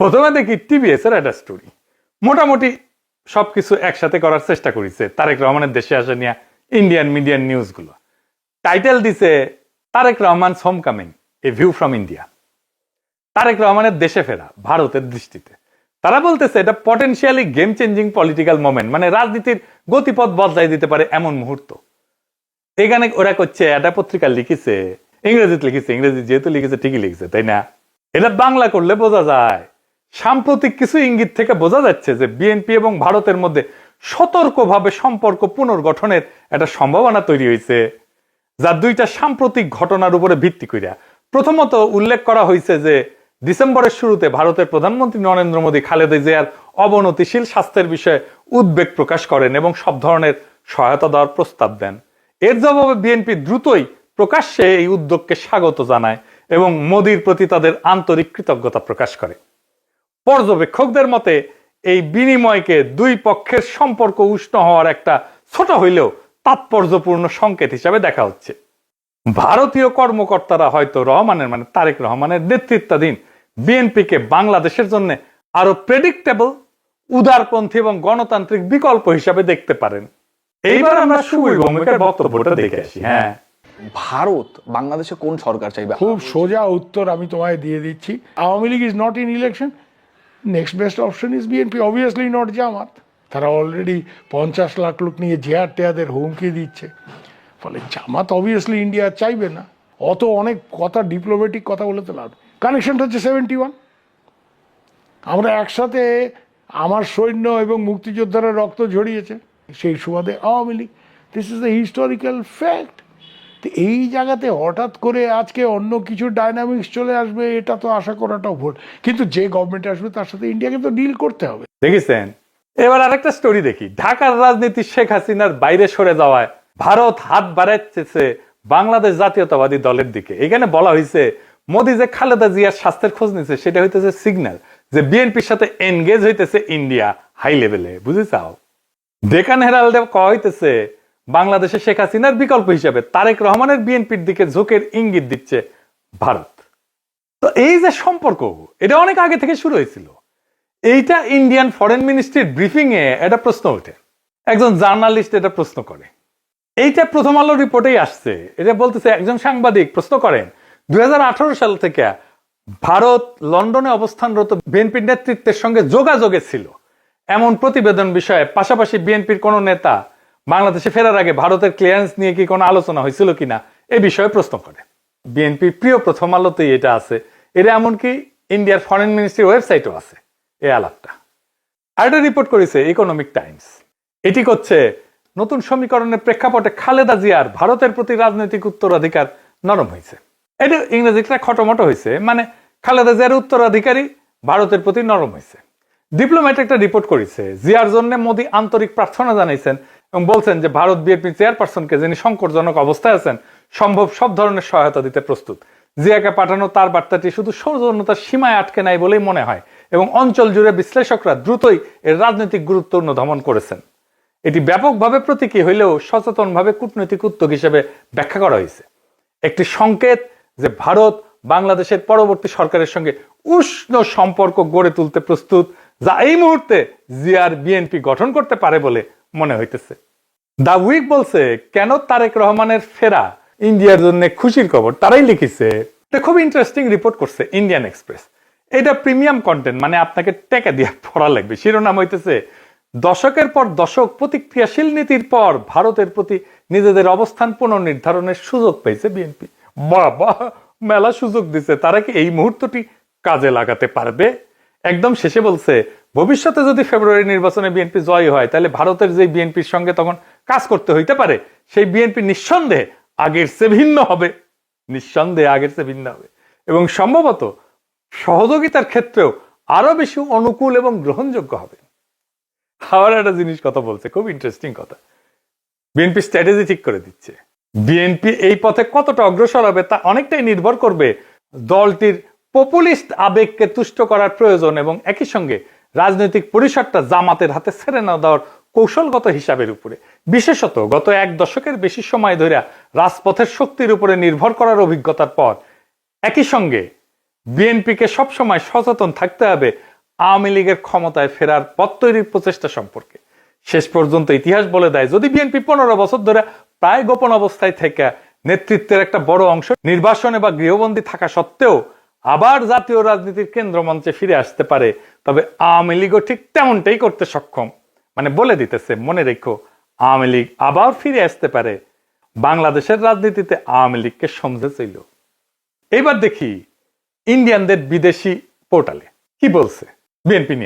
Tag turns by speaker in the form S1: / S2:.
S1: প্রথমে দেখি টিভিএস এর একটা স্টোরি, মোটামুটি সবকিছু একসাথে করার চেষ্টা করেছে তারেক রহমানের দেশে আসা নিয়ে ইন্ডিয়ান মিডিয়ান নিউজ গুলো। টাইটেল দিছে Tarique Rahman homecoming, a view from India. Tarique রহমানের দেশে ফেরা ভারতের দৃষ্টিতে তারা বলতেছে এটা potentially game changing political moment, মানে রাজনীতির গতিপথ বদলাই দিতে পারে এমন মুহূর্ত। এখানে ওরা করছে, একটা পত্রিকা লিখেছে, ইংরেজিতে লিখেছে, ইংরেজি যেহেতু লিখেছে ঠিকই লিখেছে, তাই না? এটা বাংলা করলে বোঝা যায়, সাম্প্রতিক কিছু ইঙ্গিত থেকে বোঝা যাচ্ছে যে বিএনপি এবং ভারতের মধ্যে সতর্কভাবে সম্পর্ক পুনর্গঠনের একটা সম্ভাবনা তৈরি হয়েছে, যা দুইটা সাম্প্রতিক ঘটনার উপরে ভিত্তি করিয়া। প্রথমত উল্লেখ করা হয়েছে যে ডিসেম্বরের শুরুতে ভারতের প্রধানমন্ত্রী নরেন্দ্র মোদী খালেদা জিয়ার অবনতিশীল স্বাস্থ্যের বিষয়ে উদ্বেগ প্রকাশ করেন এবং সব ধরনের সহায়তা দেওয়ার প্রস্তাব দেন। এর জবাবে বিএনপি দ্রুতই প্রকাশ্যে এই উদ্যোগকে স্বাগত জানায় এবং মোদীর প্রতি তাদের আন্তরিক কৃতজ্ঞতা প্রকাশ করে। পর্যবেক্ষকদের মতে এই বিনিময়কে দুই পক্ষের সম্পর্ক উষ্ণ হওয়ার একটা ছোট হইলেও তাৎপর্যপূর্ণ সংকেত হিসাবে দেখা হচ্ছে। ভারতীয় কর্মকর্তারা হয়তো রহমানের, মানে তারেক রহমানের নেতৃত্বাধীন বিএনপিকে বাংলাদেশের জন্য আরো প্রেডিক্টেবল, উদারপন্থী এবং গণতান্ত্রিক বিকল্প হিসাবে দেখতে পারেন। এইবার আমরা সুবীর ভৌমিকের বক্তব্যটা দেখে আসি। হ্যাঁ,
S2: ভারত বাংলাদেশে কোন সরকার চাইবে?
S3: খুব সোজা উত্তর আমি তোমায় দিয়ে দিচ্ছি। Awami League is not in election, next best option is BNP, obviously not Jamaat. তারা অলরেডি 50 লাখ লোক নিয়ে জেহার টেয়াদের হুমকি দিচ্ছে, ফলে জামাত অবভিয়াসলি ইন্ডিয়া চাইবে না। অত অনেক কথা, ডিপ্লোম্যাটিক কথা বলে তো লাভ। কানেকশনটা হচ্ছে 71। আমরা একসাথে, আমার সৈন্য এবং মুক্তিযোদ্ধারা রক্ত ঝরিয়েছে, সেই সুবাদে Awami League. This is the historical fact. তো এই জায়গাতে হঠাৎ করে আজকে অন্য কিছু ডাইনামিক্স চলে আসবে, এটা তো আশা করাটাও ভুল। কিন্তু যে গভর্নমেন্ট আসবে তার সাথে ইন্ডিয়াকে তো ডিল করতে হবে।
S1: দেখেছেন? এবার আরেকটা স্টোরি দেখি। ঢাকার রাজনীতি শেখ হাসিনার বাইরে সরে যাওয়ায় ভারত হাত বাড়াচ্ছে বাংলাদেশ জাতীয়তাবাদী দলের দিকে। এখানে বলা হয়েছে মোদী যে খালেদা জিয়ার স্বাস্থ্যের খোঁজ নিচ্ছে, সেটা হইতেছে সিগন্যাল যে বিএনপির সাথে এনগেজ হইতেছে ইন্ডিয়া হাই লেভেলে। বুঝে চাও? ডেকান হেরাল্ডে কয়া হইতেছে বাংলাদেশে শেখ হাসিনার বিকল্প হিসেবে তারেক রহমানের বিএনপির দিকে ঝোঁকের ইঙ্গিত দিচ্ছে ভারত। তো এই যে সম্পর্ক, এটা অনেক আগে থেকে শুরু হয়েছিল। এইটা ইন্ডিয়ান ফরেন মিনিস্ট্রির ব্রিফিং এ একটা প্রশ্ন ওঠে, একজন জার্নালিস্ট এটা প্রশ্ন করে। এইটা প্রথম আলো রিপোর্টেই আসছে। এটা বলতেছে, একজন সাংবাদিক প্রশ্ন করেন 2018 সাল থেকে ভারত লন্ডনে অবস্থানরত বিএনপির নেতৃত্বের সঙ্গে যোগাযোগে ছিল এমন প্রতিবেদন বিষয়ে, পাশাপাশি বিএনপির কোন নেতা বাংলাদেশে ফেরার আগে ভারতের ক্লিয়ারেন্স নিয়ে কি কোনো আলোচনা হয়েছিল কিনা এ বিষয়ে প্রশ্ন করে। বিএনপির প্রিয় প্রথম আলোতেই এটা আছে। এটা এমনকি ইন্ডিয়ার ফরেন মিনিস্ট্রির ওয়েবসাইটও আছে এই আলাপটা। আর এটা রিপোর্ট করেছে ইকোনমিক টাইমস। এটি করছে নতুন সমীকরণের প্রেক্ষাপটে খালেদা জিয়ার ভারতের প্রতি রাজনৈতিক উত্তরাধিকার নরম হয়েছে। এটা ইংরেজিটা খটোমটো হয়েছে, মানে খালেদা জিয়ার উত্তরাধিকারী ভারতের প্রতি নরম হয়েছে। ডিপ্লোম্যাট একটা রিপোর্ট করেছে, জিয়ার জন্য মোদী আন্তরিক প্রার্থনা জানাইছেন এবং বলছেন যে ভারত বিএনপি চেয়ারপারসনকে, যিনি সংকটজনক অবস্থায় আছেন, সম্ভব সব ধরনের সহায়তা দিতে প্রস্তুত। জিয়াকে পাঠানো তার বার্তাটি শুধু সৌজন্যতার সীমায় আটকে নাই বলেই মনে হয় এবং অঞ্চল জুড়ে বিশ্লেষকরা দ্রুতই এর রাজনৈতিক গুরুত্ব অনুধাবন করেছেন। এটি ব্যাপকভাবে প্রতীকী হইলেও সচেতনভাবে কূটনৈতিক উদ্যোগ হিসেবে ব্যাখ্যা করা হয়েছে। একটি সংকেত যে ভারত বাংলাদেশের পরবর্তী সরকারের সঙ্গে উষ্ণ সম্পর্ক গড়ে তুলতে প্রস্তুত, যা এই মুহূর্তে জিয়ার বিএনপি গঠন করতে পারে বলে মনে হইতেছে। দা উইক বলছে, কেন তারেক রহমানের ফেরা ইন্ডিয়ার জন্য খুশির খবর। তারাই লিখেছে, এটা খুব ইন্টারেস্টিং রিপোর্ট করছে ইন্ডিয়ান এক্সপ্রেস। এটা প্রিমিয়াম কন্টেন্ট, মানে আপনাকে টাকা দিয়ে পড়া লাগবে। শিরোনাম হইতেছে, দশকের পর দশক প্রতিক্রিয়াশীল নীতির পর ভারতের প্রতি নিজেদের অবস্থান পুনর্নির্ধারণের সুযোগ পেয়েছে বিএনপি। বাবা, মেলা সুযোগ দিছে। তারা কি এই মুহূর্তটি কাজে লাগাতে পারবে? একদম শেষে বলছে, ভবিষ্যতে যদি ফেব্রুয়ারি নির্বাচনে বিএনপি জয় হয়, তাহলে ভারতের যে বিএনপির সঙ্গে তখন কাজ করতে হইতে পারে, সেই বিএনপি নিঃসন্দেহে আগের চেয়ে ভিন্ন হবে। নিঃসন্দেহে আগের চেয়ে ভিন্ন হবে এবং সম্ভবত সহযোগিতার ক্ষেত্রেও আরো বেশি অনুকূল এবং গ্রহণযোগ্য হবে। আবার একটা জিনিস কথা বলছে, খুব ইন্টারেস্টিং কথা। বিএনপি স্ট্র্যাটেজি ঠিক করে দিচ্ছে। বিএনপি এই পথে কতটা অগ্রসর হবে তা অনেকটাই নির্ভর করবে দলটির পপুলিস্ট আবেগকে তুষ্ট করার প্রয়োজন এবং একই সঙ্গে রাজনৈতিক পরিসরটা জামাতের হাতে ছেড়ে না দেওয়ার কৌশলগত হিসাবের উপরে। বিশেষত গত এক দশকের বেশি সময় ধরে রাজপথের শক্তির উপরে নির্ভর করার অভিজ্ঞতার পর একই সঙ্গে বিএনপিকে সবসময় সচেতন থাকতে হবে আওয়ামী লীগের ক্ষমতায় ফেরার পথ তৈরির প্রচেষ্টা সম্পর্কে। শেষ পর্যন্ত ইতিহাস বলে দেয়, যদি বিএনপি 15 বছর ধরে প্রায় গোপন অবস্থায় থেকে নেতৃত্বের একটা বড় অংশ নির্বাসনে বা গৃহবন্দী থাকা সত্ত্বেও আবার জাতীয় রাজনীতির কেন্দ্রমঞ্চে ফিরে আসতে পারে, তবে আওয়ামী লীগও ঠিক তেমনটাই করতে সক্ষম। মানে বলে দিতেছে, মনে রেখো, আওয়ামী লীগ আবার ফিরে আসতে পারে। বাংলাদেশের রাজনীতিতে আওয়ামী লীগকে সমঝেছিল। এবার দেখি ইন্ডিয়ানদের বিদেশি পোর্টালে কি বলছে বিএনপি নিয়ে।